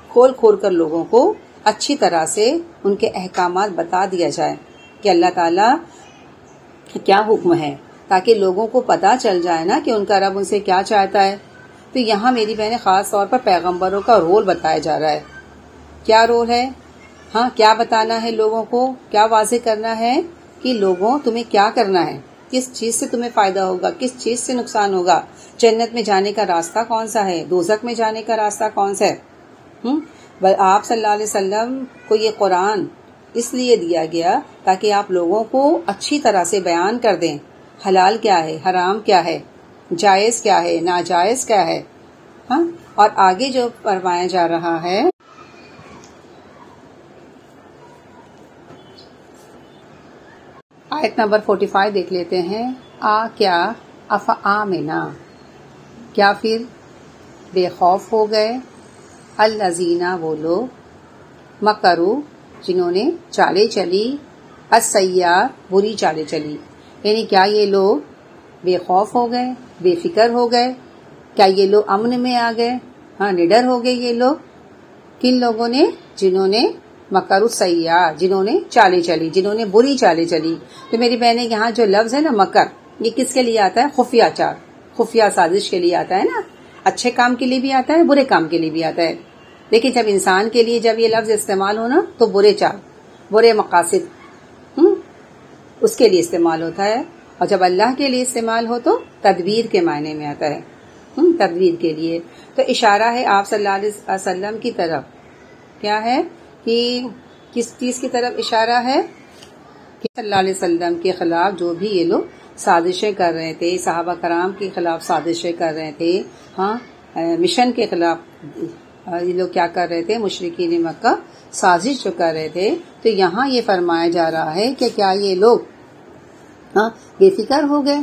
کھول کر لوگوں کو اچھی طرح سے ان کے احکامات بتا دیا جائے کہ اللہ تعالیٰ کیا حکم ہے، تاکہ لوگوں کو پتہ چل جائے نا کہ ان کا رب ان سے کیا چاہتا ہے. تو یہاں میری بہنیں خاص طور پر پیغمبروں کا رول بتایا جا رہا ہے. کیا رول ہے؟ ہاں کیا بتانا ہے لوگوں کو؟ کیا واضح کرنا ہے کہ لوگوں تمہیں کیا کرنا ہے، کس چیز سے تمہیں فائدہ ہوگا، کس چیز سے نقصان ہوگا، جنت میں جانے کا راستہ کون سا ہے، دوزخ میں جانے کا راستہ کون سا ہے. آپ صلی اللہ علیہ وسلم کو یہ قرآن اس لیے دیا گیا تاکہ آپ لوگوں کو اچھی طرح سے بیان کر دیں حلال کیا ہے، حرام کیا ہے، جائز کیا ہے، ناجائز کیا ہے. ہاں اور آگے جو فرمایا جا رہا ہے آیت نمبر 45 دیکھ لیتے ہیں. کیا افآمنا کیا پھر بے خوف ہو گئے، الذین وہ لوگ مکروا جنہوں نے چالیں چلی، السیئات بری چالیں چلی. یعنی کیا یہ لوگ بے خوف ہو گئے، بے فکر ہو گئے؟ کیا یہ لوگ امن میں آ گئے؟ ہاں نڈر ہو گئے یہ لوگ. کن لوگوں نے؟ جنہوں نے مکر السیئات جنہوں نے چالیں چلی، جنہوں نے بری چالیں چلی. تو میری بہنیں یہاں جو لفظ ہے نا مکر، یہ کس کے لیے آتا ہے؟ خفیہ چال، خفیہ سازش کے لیے آتا ہے نا. اچھے کام کے لیے بھی آتا ہے، برے کام کے لیے بھی آتا ہے. لیکن جب انسان کے لیے جب یہ لفظ استعمال ہونا تو برے چال، برے مقاصد اس کے لیے استعمال ہوتا ہے. اور جب اللہ کے لیے استعمال ہو تو تدبیر کے معنی میں آتا ہے، تدبیر کے لیے. تو اشارہ ہے آپ صلی اللہ علیہ وسلم کی طرف. کیا ہے کہ کس چیز کی طرف اشارہ ہے؟ کہ صلی اللہ علیہ وسلم کے خلاف جو بھی یہ لوگ سازشیں کر رہے تھے، صحابہ کرام کے خلاف سازشیں کر رہے تھے، ہاں مشن کے خلاف یہ لوگ کیا کر رہے تھے؟ مشرکین مکہ سازش جو کر رہے تھے. تو یہاں یہ فرمایا جا رہا ہے کہ کیا یہ لوگ بے فکر ہو گئے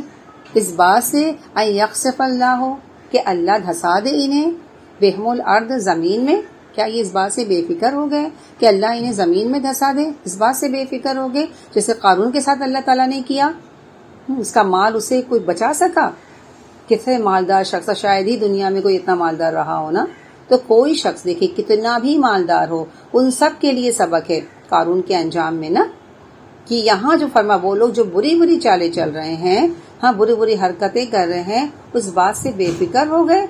اس بات سے ان یخسف اللہ ہو کہ اللہ دھسا دے انہیں بہم الارض زمین میں. کیا یہ اس بات سے بے فکر ہو گئے کہ اللہ انہیں زمین میں دھسا دے؟ اس بات سے بے فکر ہو گئے جیسے قارون کے ساتھ اللہ تعالیٰ نے کیا. اس کا مال اسے کوئی بچا سکا؟ کتنے مالدار شخص، شاید ہی دنیا میں کوئی اتنا مالدار رہا ہو نا. تو کوئی شخص دیکھے کتنا بھی مالدار ہو، ان سب کے لیے سبق ہے قارون کے انجام میں نا، کہ یہاں جو فرما وہ لوگ جو بری بری چالیں چل رہے ہیں، ہاں بری بری حرکتیں کر رہے ہیں، اس بات سے بے فکر ہو گئے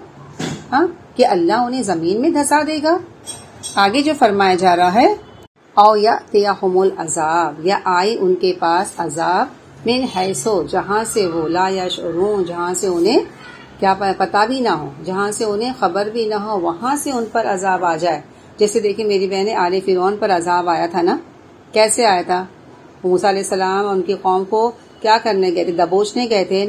ہاں کہ اللہ انہیں زمین میں دھسا دے گا. آگے جو فرمایا جا رہا ہے او یأتیہم العذاب یا آئے ان کے پاس عذاب من حیث جہاں سے وہ لا یشعرون جہاں سے انہیں کیا پتہ بھی نہ ہو، جہاں سے انہیں خبر بھی نہ ہو، وہاں سے ان پر عذاب آ جائے. جیسے دیکھیں میری بہنیں آل فرعون پر عذاب آیا تھا نا. کیسے آیا تھا؟ موسیٰ علیہ السلام ان کی قوم کو کیا کرنے گئے تھے؟ دبوچنے گئے تھے.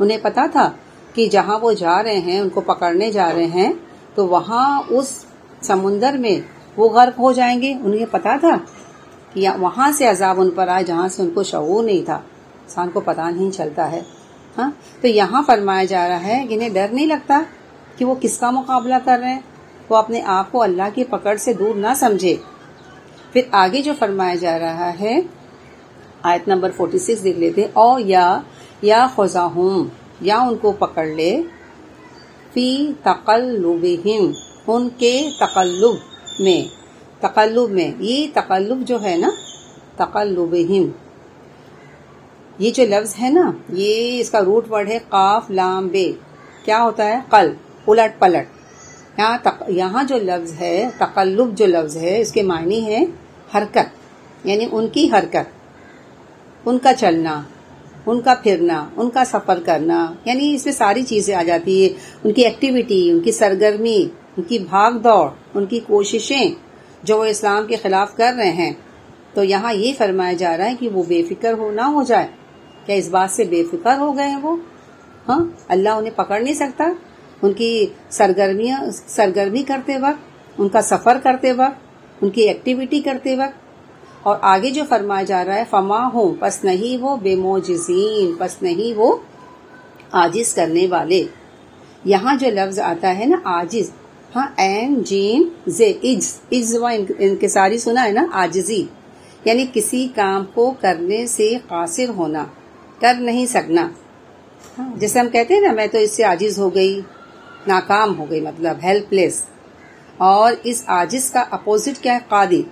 انہیں پتا تھا کہ جہاں وہ جا رہے ہیں، ان کو پکڑنے جا رہے ہیں، تو وہاں اس سمندر میں وہ غرق ہو جائیں گے. انہیں پتا تھا کہ وہاں سے عذاب ان پر آئے جہاں سے ان کو شعور نہیں تھا. انسان کو پتہ نہیں چلتا ہے. ہاں تو یہاں فرمایا جا رہا ہے کہ انہیں ڈر نہیں لگتا کہ وہ کس کا مقابلہ کر رہے ہیں، وہ اپنے آپ کو اللہ کی پکڑ سے دور نہ سمجھے. پھر آگے جو فرمایا جا رہا ہے آیت نمبر 46 دیکھ لیتے ہیں. او یا خذہم، یا ان کو پکڑ لے، فی تقلبہم، ان کے تقلب میں. یہ تقلب جو ہے نا، تقلبہم، یہ جو لفظ ہے نا، یہ اس کا روٹ ورڈ ہے قاف لام بے. کیا ہوتا ہے؟ قلب، الٹ پلٹ. یہاں جو لفظ ہے تقلب، جو لفظ ہے اس کے معنی ہے حرکت، یعنی ان کی حرکت، ان کا چلنا، ان کا پھرنا، ان کا سفر کرنا، یعنی اس میں ساری چیزیں آ جاتی ہے. ان کی ایکٹیویٹی، ان کی سرگرمی، ان کی بھاگ دوڑ، ان کی کوششیں جو وہ اسلام کے خلاف کر رہے ہیں. تو یہاں یہ فرمایا جا رہا ہے کہ وہ بے فکر نہ ہو جائے. کیا اس بات سے بے فکر ہو گئے ہیں وہ؟ ہاں، اللہ انہیں پکڑ نہیں سکتا ان کی سرگرمی کرتے وقت، ان کا سفر کرتے وقت، ان کی ایکٹیویٹی کرتے وقت. اور آگے جو فرمایا جا رہا ہے فما ہوں، پس نہیں وہ بے معجزین، پس نہیں وہ عاجز کرنے والے. یہاں جو لفظ آتا ہے نا عاجز، ہاں، عین جیم زے، عجز و انکساری سنا ہے نا، عاجزی، یعنی کسی کام کو کرنے سے قاصر ہونا، کر نہیں سکنا. جیسے ہم کہتے ہیں نا میں تو اس سے عاجز ہو گئی، ناکام ہو گئی، مطلب ہیلپ لیس. اور اس عاجز کا اپوزٹ کیا ہے؟ قادر،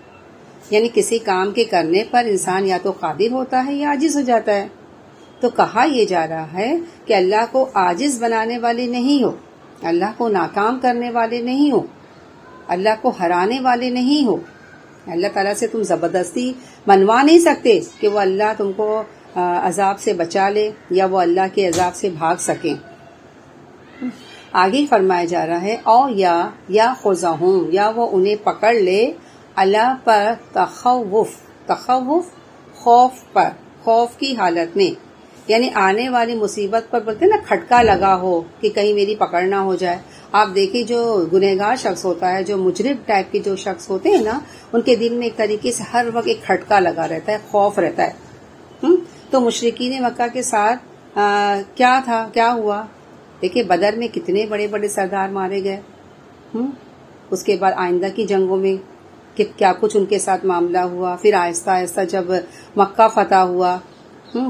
یعنی کسی کام کے کرنے پر انسان یا تو قادر ہوتا ہے یا عاجز ہو جاتا ہے. تو کہا یہ جا رہا ہے کہ اللہ کو عاجز بنانے والے نہیں ہو، اللہ کو ناکام کرنے والے نہیں ہو، اللہ کو ہرانے والے نہیں ہو. اللہ تعالیٰ سے تم زبردستی منوا نہیں سکتے کہ وہ اللہ تم کو عذاب سے بچا لے یا وہ اللہ کے عذاب سے بھاگ سکیں. آگے فرمایا جا رہا ہے او یا خذہم، یا وہ انہیں پکڑ لے، اللہ پر تخوف، خوف کی حالت میں، یعنی آنے والی مصیبت پر بولتے نا کھٹکا لگا ہو کہ کہیں میری پکڑ نہ ہو جائے. آپ دیکھیں جو گنہگار شخص ہوتا ہے، جو مجرم ٹائپ کے جو شخص ہوتے ہیں نا، ان کے دل میں ایک طریقے سے ہر وقت ایک کھٹکا لگا رہتا ہے، خوف رہتا ہے. تو مشرکین مکہ کے ساتھ کیا ہوا؟ دیکھیں بدر میں کتنے بڑے بڑے سردار مارے گئے. اس کے بعد آئندہ کی جنگوں میں کیا کچھ ان کے ساتھ معاملہ ہوا. پھر آہستہ آہستہ جب مکہ فتح ہوا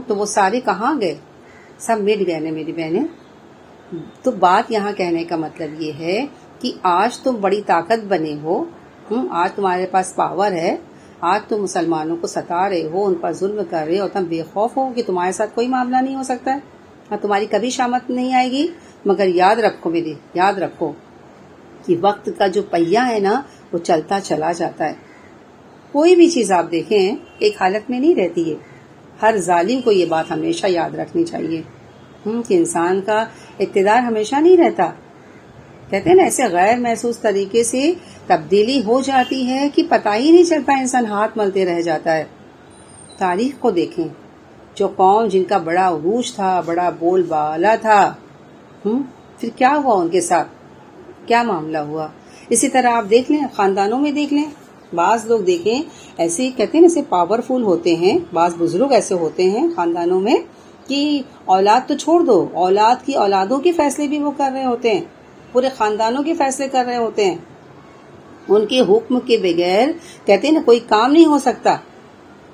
تو وہ سارے کہاں گئے؟ سب مٹ گئے نا میری بہنیں. تو بات یہاں کہنے کا مطلب یہ ہے کہ آج تم بڑی طاقت بنے ہو، آج تمہارے پاس پاور ہے، آج تم مسلمانوں کو ستا رہے ہو، ان پر ظلم کر رہے ہو، تم بے خوف ہو کہ تمہارے ساتھ کوئی معاملہ نہیں ہو سکتا ہے اور تمہاری کبھی شامت نہیں آئے گی. مگر یاد رکھو کہ وقت کا جو پہیہ ہے نا وہ چلتا چلا جاتا ہے. کوئی بھی چیز آپ دیکھیں ایک حالت میں نہیں رہتی ہے. ہر ظالم کو یہ بات ہمیشہ یاد رکھنی چاہیے کہ انسان کا اقتدار ہمیشہ نہیں رہتا. کہتے ہیں نا ایسے غیر محسوس طریقے سے تبدیلی ہو جاتی ہے کہ پتہ ہی نہیں چلتا، انسان ہاتھ ملتے رہ جاتا ہے. تاریخ کو دیکھیں، جو قوم جن کا بڑا عروج تھا، بڑا بول بالا تھا، پھر کیا ہوا ان کے ساتھ، کیا معاملہ ہوا. اسی طرح آپ دیکھ لیں، خاندانوں میں دیکھ لیں، بعض لوگ دیکھیں ایسے کہتے ہیں ایسے پاورفل ہوتے ہیں، بعض بزرگ ایسے ہوتے ہیں خاندانوں میں کہ اولاد تو چھوڑ دو، اولاد کی اولادوں کے فیصلے بھی وہ کر رہے ہوتے ہیں، پورے خاندانوں کے فیصلے کر رہے ہوتے ہیں. ان کے حکم کے بغیر کہتے ہیں نا کوئی کام نہیں ہو سکتا،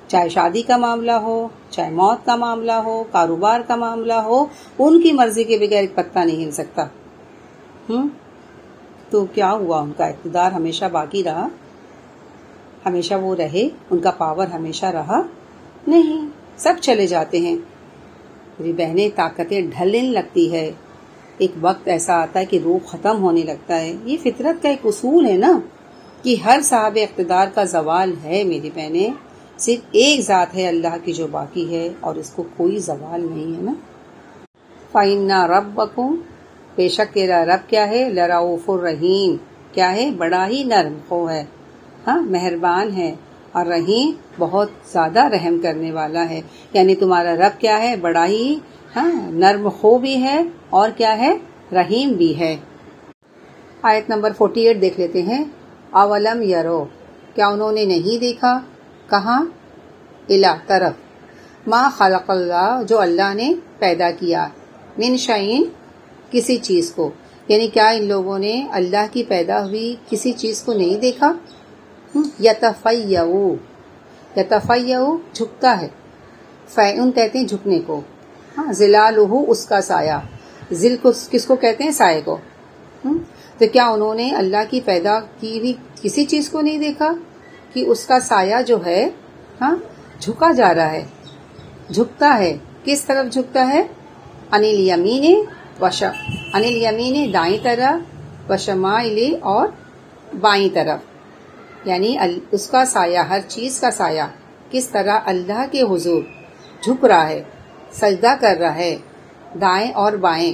چاہے شادی کا معاملہ ہو، چاہے موت کا معاملہ ہو، کاروبار کا معاملہ ہو، ان کی مرضی کے بغیر ایک پتہ نہیں ہل سکتا. تو کیا ہوا؟ ان کا اقتدار ہمیشہ باقی رہا، ہمیشہ وہ رہے، ان کا پاور ہمیشہ رہا نہیں. سب چلے جاتے ہیں. میری بہنیں طاقتیں ڈھلنے لگتی ہے، ایک وقت ایسا آتا ہے کہ روح ختم ہونے لگتا ہے. یہ فطرت کا ایک اصول ہے نا کہ ہر صاحب اقتدار کا زوال ہے. میری بہنیں صرف ایک ذات ہے اللہ کی جو باقی ہے اور اس کو کوئی زوال نہیں ہے نا. فَإِنَّ رَبَّكُمْ، بے شک تیرا رب کیا ہے، لَرَؤُوفٌ الرحیم، کیا ہے، بڑا ہی نرم خو ہے، مہربان ہے، اور رحیم بہت زیادہ رحم کرنے والا ہے. یعنی تمہارا رب کیا ہے، بڑا ہی نرم خو بھی ہے اور کیا ہے، رحیم بھی ہے. آیت نمبر 48 دیکھ لیتے ہیں. اولم یرو، کیا انہوں نے نہیں دیکھا، کہاں، الا طرف، ما خلق اللہ، جو اللہ نے پیدا کیا، من شیء، کسی چیز کو. یعنی کیا ان لوگوں نے اللہ کی پیدا ہوئی کسی چیز کو نہیں دیکھا. یتفیعو، جھکتا ہے، فیعن کہتے ہیں جھکنے کو. ہاں ظلالہ اس کا سایہ. ذل کو کس کو کہتے ہیں؟ سائے کو. تو کیا انہوں نے اللہ کی پیدا کی ہوئی کسی چیز کو نہیں دیکھا کہ اس کا سایہ جو ہے ہاں جھکا جا رہا ہے، جھکتا ہے. کس طرف جھکتا ہے؟ انل یمین دائیں طرف، وشمائل اور بائیں طرف. یعنی اس کا سایہ، ہر چیز کا سایہ کس طرح اللہ کے حضور جھک رہا ہے، سجدہ کر رہا ہے دائیں اور بائیں،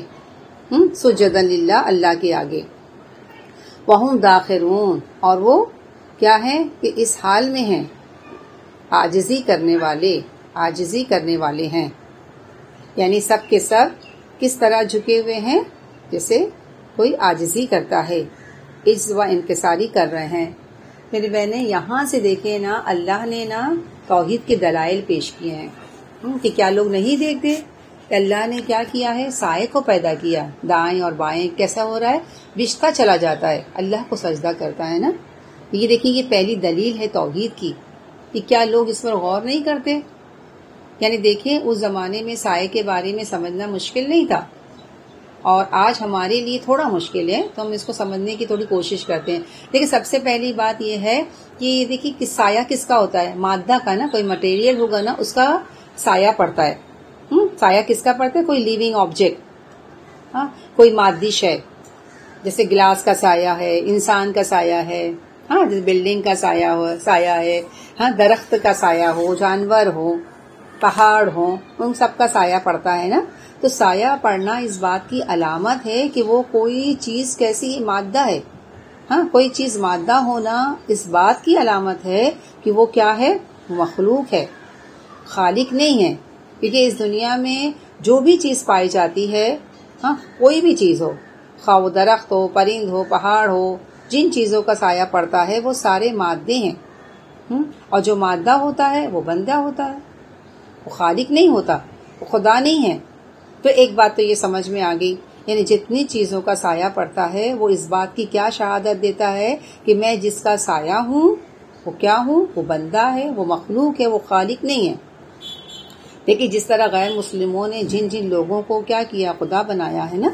سجداً للہ اللہ کے آگے. وہم داخرون اور وہ کیا ہے کہ اس حال میں ہیں، عاجزی کرنے والے ہیں. یعنی سب کے سب کس طرح جھکے ہوئے ہیں؟ جیسے کوئی عاجزی کرتا ہے، عجز و انکساری کر رہے ہیں. میری بہنیں یہاں سے دیکھیں نا، اللہ نے نا توحید کے دلائل پیش کیے ہیں کہ کیا لوگ نہیں دیکھتے کہ اللہ نے کیا کیا ہے؟ سائے کو پیدا کیا، دائیں اور بائیں کیسا ہو رہا ہے؟ بچھتا چلا جاتا ہے، اللہ کو سجدہ کرتا ہے نا. یہ دیکھیں، یہ پہلی دلیل ہے توحید کی کہ کیا لوگ اس پر غور نہیں کرتے. یعنی دیکھیں اس زمانے میں سائے کے بارے میں سمجھنا مشکل نہیں تھا، اور آج ہمارے لیے تھوڑا مشکل ہے، تو ہم اس کو سمجھنے کی تھوڑی کوشش کرتے ہیں. لیکن سب سے پہلی بات یہ ہے کہ یہ دیکھیے کہ سایہ کس کا ہوتا ہے؟ مادہ کا نا. کوئی مٹیریل ہوگا نا اس کا سایہ پڑتا ہے. سایہ کس کا پڑتا ہے؟ کوئی لیونگ آبجیکٹ، ہاں کوئی مادی شے. جیسے گلاس کا سایہ ہے، انسان کا سایہ ہے، ہاں بلڈنگ کا سایہ ہے، ہاں درخت کا سایہ ہو، جانور ہو، پہاڑ ہو، ان سب کا سایہ پڑتا ہے نا. تو سایہ پڑنا اس بات کی علامت ہے کہ وہ کوئی چیز کیسی مادہ ہے. ہاں کوئی چیز مادہ ہونا اس بات کی علامت ہے کہ وہ کیا ہے؟ مخلوق ہے، خالق نہیں ہے. کیونکہ اس دنیا میں جو بھی چیز پائی جاتی ہے، ہاں کوئی بھی چیز ہو، خواہ وہ درخت ہو، پرند ہو، پہاڑ ہو، جن چیزوں کا سایہ پڑتا ہے وہ سارے مادے ہیں. اور جو مادہ ہوتا ہے وہ بندہ ہوتا ہے، وہ خالق نہیں ہوتا، وہ خدا نہیں ہے. تو ایک بات تو یہ سمجھ میں آ گئی، یعنی جتنی چیزوں کا سایہ پڑتا ہے وہ اس بات کی کیا شہادت دیتا ہے کہ میں جس کا سایہ ہوں وہ کیا ہوں؟ وہ بندہ ہے، وہ مخلوق ہے، وہ خالق نہیں ہے. دیکھیے جس طرح غیر مسلموں نے جن جن لوگوں کو کیا کیا؟ خدا بنایا ہے نا،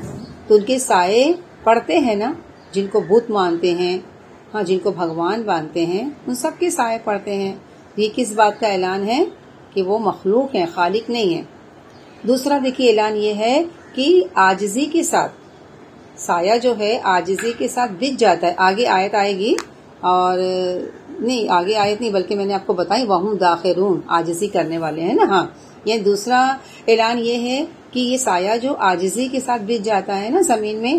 تو ان کے سائے پڑتے ہیں نا. جن کو بت مانتے ہیں، ہاں جن کو بھگوان مانتے ہیں، ان سب کے سائے پڑتے ہیں. یہ کس بات کا اعلان ہے؟ کہ وہ مخلوق ہیں، خالق نہیں ہے. دوسرا دیکھیے اعلان یہ ہے کہ عاجزی کے ساتھ سایہ جو ہے عاجزی کے ساتھ بچ جاتا ہے. آگے آیت آئے گی، اور نہیں آگے آیت نہیں بلکہ میں نے آپ کو بتائی وہم داخرون، عاجزی کرنے والے ہیں نا. ہاں یہ دوسرا اعلان یہ ہے کہ یہ سایہ جو عاجزی کے ساتھ بچ جاتا ہے نا زمین میں.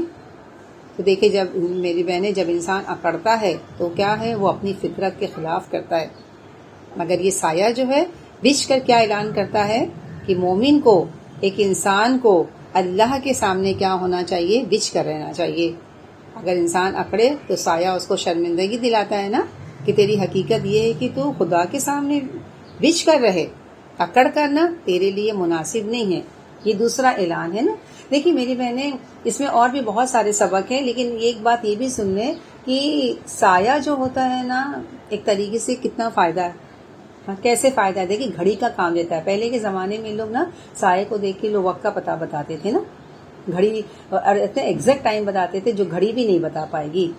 تو دیکھیں جب میری بہنیں، جب انسان اکڑتا ہے تو کیا ہے؟ وہ اپنی فطرت کے خلاف کرتا ہے. مگر یہ سایہ جو ہے بچ کر کیا اعلان کرتا ہے کہ مومن کو، ایک انسان کو اللہ کے سامنے کیا ہونا چاہیے؟ بچ کر رہنا چاہیے. اگر انسان اکڑے تو سایہ اس کو شرمندگی دلاتا ہے نا کہ تیری حقیقت یہ ہے کہ تو خدا کے سامنے بچ کر رہے، اکڑ کرنا تیرے لیے مناسب نہیں ہے. یہ دوسرا اعلان ہے نا. دیکھیے میری بہنیں، اس میں اور بھی بہت سارے سبق ہیں، لیکن ایک بات یہ بھی سن لیں کہ سایہ جو ہوتا ہے نا ایک طریقے سے کتنا فائدہ ہے. کیسے فائدہ ہے؟ دیکھیے گھڑی کا کام دیتا ہے. پہلے کے زمانے میں لوگ نا سائے کو دیکھ کے لوگ وقت کا پتہ بتاتے تھے نا. گھڑی ایگزیکٹ ٹائم بتاتے تھے جو گھڑی بھی نہیں بتا پائے گی.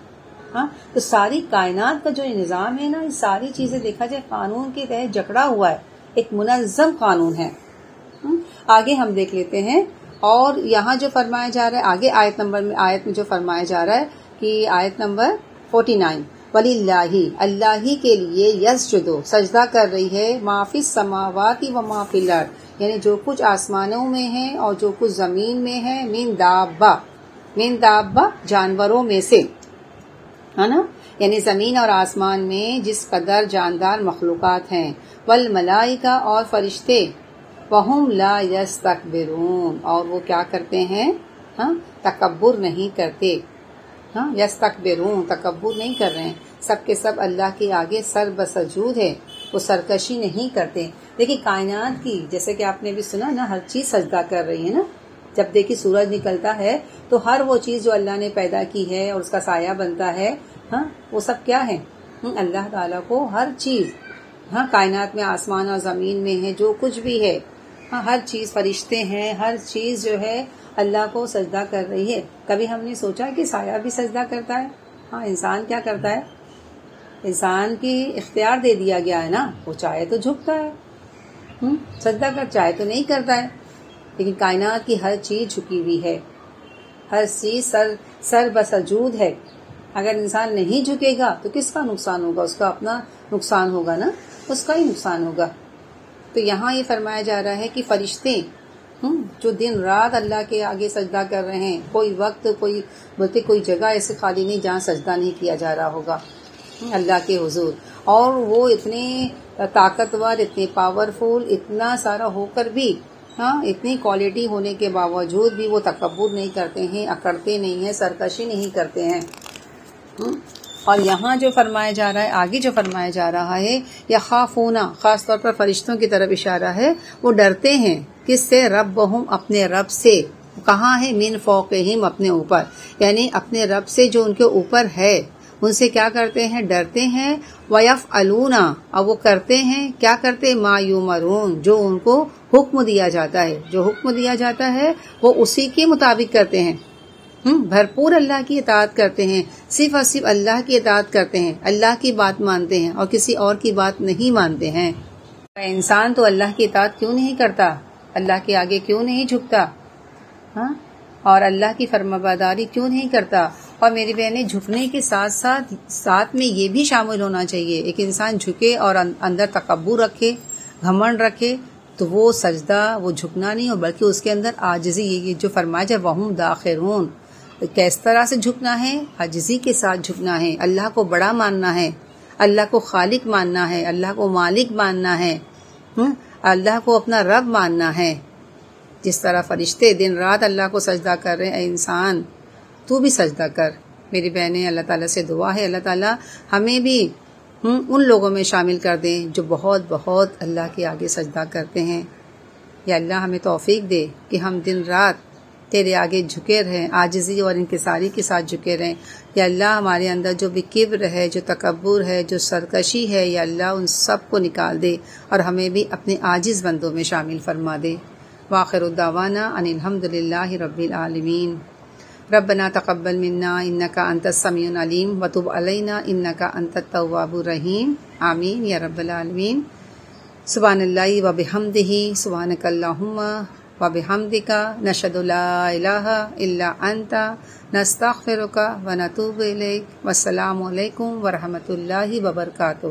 ہاں تو ساری کائنات کا جو نظام ہے نا، یہ ساری چیزیں دیکھا جائے قانون کے تحت جکڑا ہوا ہے، ایک منظم قانون ہے. آگے ہم دیکھ لیتے ہیں، اور یہاں جو فرمایا جا رہا ہے آگے آیت میں جو فرمایا جا رہا ہے کہ آیت نمبر 49، وَلِلَّهِ اللہ ہی کے لیے یسجدو سجدہ کر رہی ہے، ما فی السماوات و ما فی الارض یعنی جو کچھ آسمانوں میں ہے اور جو کچھ زمین میں ہے، من دابہ جانوروں میں سے، ہے نا. یعنی زمین اور آسمان میں جس قدر جاندار مخلوقات ہیں، والملائکہ اور فرشتے، وہم لا یستکبرون اور وہ کیا کرتے ہیں؟ ہاں تکبر نہیں کرتے. ہاں یستکبرون تکبر نہیں کر رہے ہیں، سب کے سب اللہ کے آگے سر بسجود ہے، وہ سرکشی نہیں کرتے. دیکھیے کائنات کی، جیسے کہ آپ نے بھی سنا نا، ہر چیز سجدہ کر رہی ہے نا. جب دیکھیے سورج نکلتا ہے تو ہر وہ چیز جو اللہ نے پیدا کی ہے اور اس کا سایہ بنتا ہے، ہاں وہ سب کیا ہے؟ اللہ تعالیٰ کو ہر چیز، ہاں کائنات میں آسمان اور زمین میں ہے جو کچھ بھی ہے ہاں ہر چیز، فرشتے ہیں، ہر چیز جو ہے اللہ کو سجدہ کر رہی ہے۔ کبھی ہم نے سوچا کہ سایہ بھی سجدہ کرتا ہے؟ ہاں انسان کیا کرتا ہے؟ انسان کی اختیار دے دیا گیا ہے نا، وہ چاہے تو جھکتا ہے، سجدہ کر، چاہے تو نہیں کرتا ہے۔ لیکن کائنات کی ہر چیز جھکی ہوئی ہے، ہر چیز سر بسجود ہے۔ اگر انسان نہیں جھکے گا تو کس کا نقصان ہوگا؟ اس کا اپنا نقصان ہوگا نا، اس کا ہی نقصان ہوگا۔ تو یہاں یہ فرمایا جا رہا ہے کہ فرشتے جو دن رات اللہ کے آگے سجدہ کر رہے ہیں، کوئی وقت، کوئی جگہ ایسے خالی نہیں جہاں سجدہ نہیں کیا جا رہا ہوگا اللہ کے حضور۔ اور وہ اتنے طاقتور، اتنے پاورفل، اتنا سارا ہو کر بھی، اتنی کوالٹی ہونے کے باوجود بھی وہ تکبر نہیں کرتے ہیں، اکڑتے نہیں ہیں، سرکشی نہیں کرتے ہیں۔ اور یہاں جو فرمایا جا رہا ہے، آگے جو فرمایا جا رہا ہے، یخافون، خاص طور پر فرشتوں کی طرف اشارہ ہے، وہ ڈرتے ہیں کس سے؟ ربہم، اپنے رب سے۔ کہاں ہے؟ من فوقہم، اپنے اوپر، یعنی اپنے رب سے جو ان کے اوپر ہے، ان سے کیا کرتے ہیں؟ ڈرتے ہیں۔ وَيَفْعَلُونَ، اور وہ کرتے ہیں، کیا کرتے؟ مَا يُؤْمَرُونَ، جو ان کو حکم دیا جاتا ہے، جو حکم دیا جاتا ہے وہ اسی کے مطابق کرتے ہیں۔ بھرپور اللہ کی اطاعت کرتے ہیں، صرف اور صرف اللہ کی اطاعت کرتے ہیں، اللہ کی بات مانتے ہیں اور کسی اور کی بات نہیں مانتے ہیں۔ انسان تو اللہ کی اطاعت کیوں نہیں کرتا؟ اللہ کے آگے کیوں نہیں جھکتا؟ اور اللہ کی فرمانبرداری کیوں نہیں کرتا؟ اور میری بہنیں، جھکنے کے ساتھ میں یہ بھی شامل ہونا چاہیے، ایک انسان جھکے اور اندر تکبر رکھے، گھمنڈ رکھے، تو وہ سجدہ، وہ جھکنا نہیں ہو، بلکہ اس کے اندر عاجزی، یہ جو فرمایا جائے وَهُمْ دَاخِرُونَ، کس طرح سے جھکنا ہے؟ عاجزی کے ساتھ جھکنا ہے، اللہ کو بڑا ماننا ہے، اللہ کو خالق ماننا ہے، اللہ کو مالک ماننا ہے، اللہ کو اپنا رب ماننا ہے۔ جس طرح فرشتے دن رات اللہ کو سجدہ کر رہے ہیں، اے انسان تو بھی سجدہ کر۔ میری بہنیں، اللہ تعالیٰ سے دعا ہے، اللہ تعالیٰ ہمیں بھی ان لوگوں میں شامل کر دیں جو بہت بہت اللہ کے آگے سجدہ کرتے ہیں۔ یا اللہ ہمیں توفیق دے کہ ہم دن رات تیرے آگے جھکے رہیں، عاجزی اور انکساری کے ساتھ جھکے رہیں۔ یا اللہ ہمارے اندر جو بھی کبر ہے، جو تکبر ہے، جو سرکشی ہے، یا اللہ ان سب کو نکال دے اور ہمیں بھی اپنے عاجز بندوں میں شامل فرما دے۔ وآخر الدعوانا ان الحمد للہ رب العالمین۔ ربنا تقبل منا انک انت السمیع العلیم وتب علینا انک انت التواب الرحیم، آمین یا رب العالمین۔ سبحان اللہ وبحمدہ، سبحانک اللہم وبحمدک، نشہد لا الہ الا انت، نستغفرک ونتوب الیک۔ والسلام علیکم ورحمۃ اللہ وبرکاتہ۔